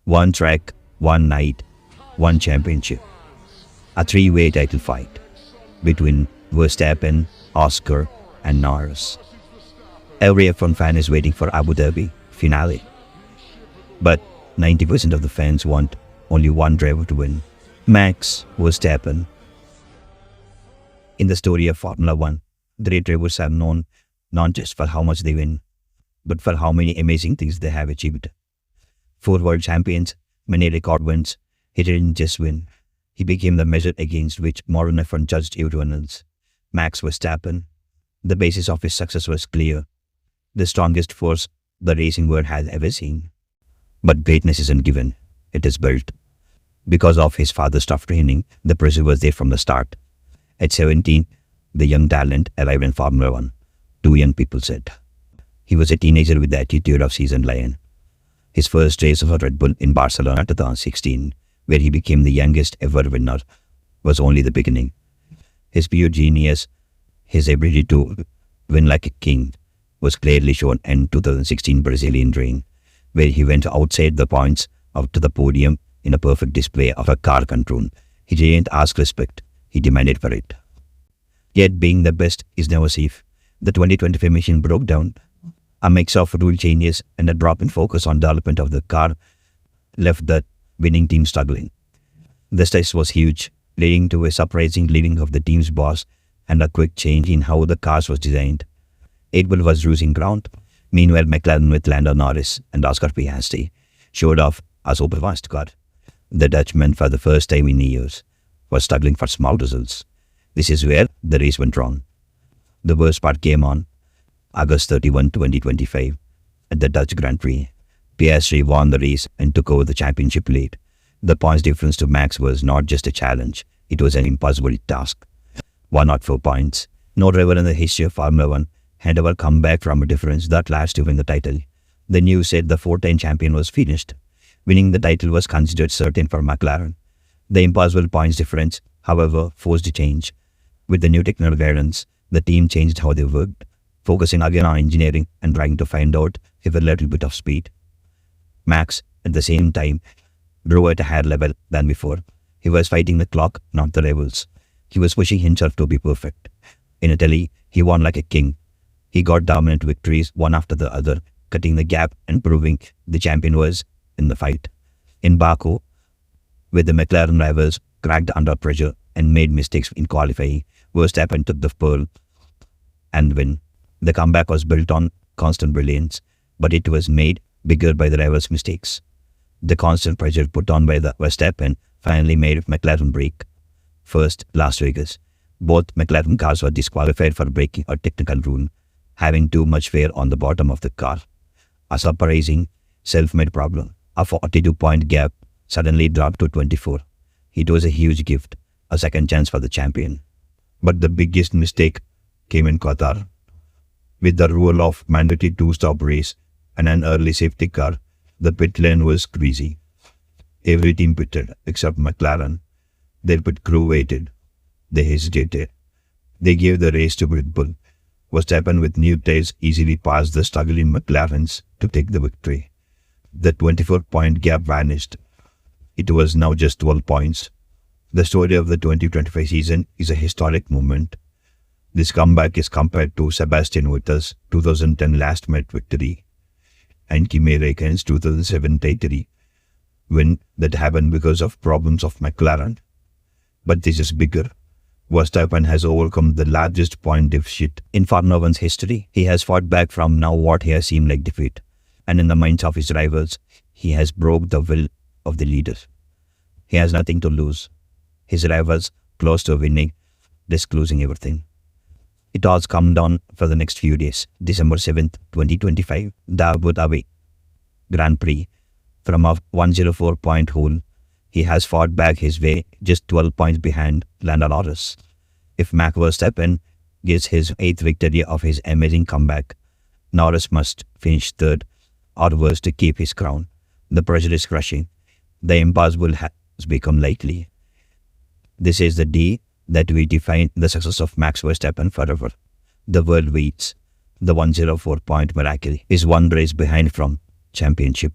One track, one night, one championship. A three-way title fight between Verstappen, Oscar, and Norris. Every F1 fan is waiting for Abu Dhabi finale. But 90% of the fans want only one driver to win. Max Verstappen. In the story of Formula One, the great drivers are known not just for how much they win, but for how many amazing things they have achieved. 4 world champions, many record wins. He didn't just win. He became the measure against which modern F1 judged everyone else. Max Verstappen. The basis of his success was clear. The strongest force the racing world has ever seen. But greatness isn't given. It is built. Because of his father's tough training, the pressure was there from the start. At 17, the young talent arrived in Formula One. 2 young people said. He was a teenager with the attitude of seasoned lion. His first race of Red Bull in Barcelona 2016, where he became the youngest ever winner, was only the beginning. His pure genius, his ability to win like a king, was clearly shown in 2016 Brazilian rain, where he went outside the points up to the podium in a perfect display of a car control. He didn't ask respect, he demanded for it. Yet being the best is never safe. The 2025 machine broke down. A mix of rule changes and a drop in focus on development of the car left the winning team struggling. The stress was huge, leading to a surprising leaving of the team's boss and a quick change in how the cars was designed. Red Bull was losing ground. Meanwhile, McLaren with Lando Norris and Oscar Piastri showed off a super fast car. The Dutchman, for the first time in years, was struggling for small results. This is where the race went wrong. The worst part came on August 31, 2025, at the Dutch Grand Prix. Piastri won the race and took over the championship lead. The points difference to Max was not just a challenge, it was an impossible task. 104 points. No driver in the history of Formula One had ever come back from a difference that large to win the title. The news said the 4-time champion was finished. Winning the title was considered certain for McLaren. The impossible points difference, however, forced a change. With the new technical guidance, the team changed how they worked, focusing again on engineering and trying to find out if a little bit of speed. Max, at the same time, drove at a higher level than before. He was fighting the clock, not the rivals. He was pushing himself to be perfect. In Italy, he won like a king. He got dominant victories one after the other, cutting the gap and proving the champion was in the fight. In Baku, where the McLaren rivals cracked under pressure and made mistakes in qualifying, Verstappen took the pole and win. The comeback was built on constant brilliance, but it was made bigger by the rivals' mistakes. The constant pressure put on by the Verstappen finally made McLaren break. First, Las Vegas. Both McLaren cars were disqualified for breaking a technical rule, having too much wear on the bottom of the car. A surprising, self-made problem. A 42-point gap suddenly dropped to 24. It was a huge gift, a second chance for the champion. But the biggest mistake came in Qatar. With the rule of mandatory 2-stop race and an early safety car, the pit lane was greasy. Every team pitted except McLaren. Their pit crew waited. They hesitated. They gave the race to Red Bull. Verstappen with new tires easily passed the struggling McLarens to take the victory. The 24-point gap vanished. It was now just 12 points. The story of the 2025 season is a historic moment. This comeback is compared to Sebastian Vettel's 2010 last-minute victory and Kimi Räikkönen's 2007 title win that happened because of problems of McLaren. But this is bigger. Verstappen has overcome the largest point deficit in Formula One's history. He has fought back from now what he has seemed like defeat, and in the minds of his rivals, he has broke the will of the leaders. He has nothing to lose. His rivals, close to winning, risk losing everything. It all's come down for the next few days. December 7th, 2025, the Abu Dhabi Grand Prix. From a 104-point hole, he has fought back his way, just 12 points behind Lando Norris. If Max Verstappen gets his 8th victory of his amazing comeback, Norris must finish 3rd or worse to keep his crown. The pressure is crushing. The impossible has become likely. This is the day that will define the success of Max Verstappen forever. The world waits. The 104-point miracle is one race behind from championship.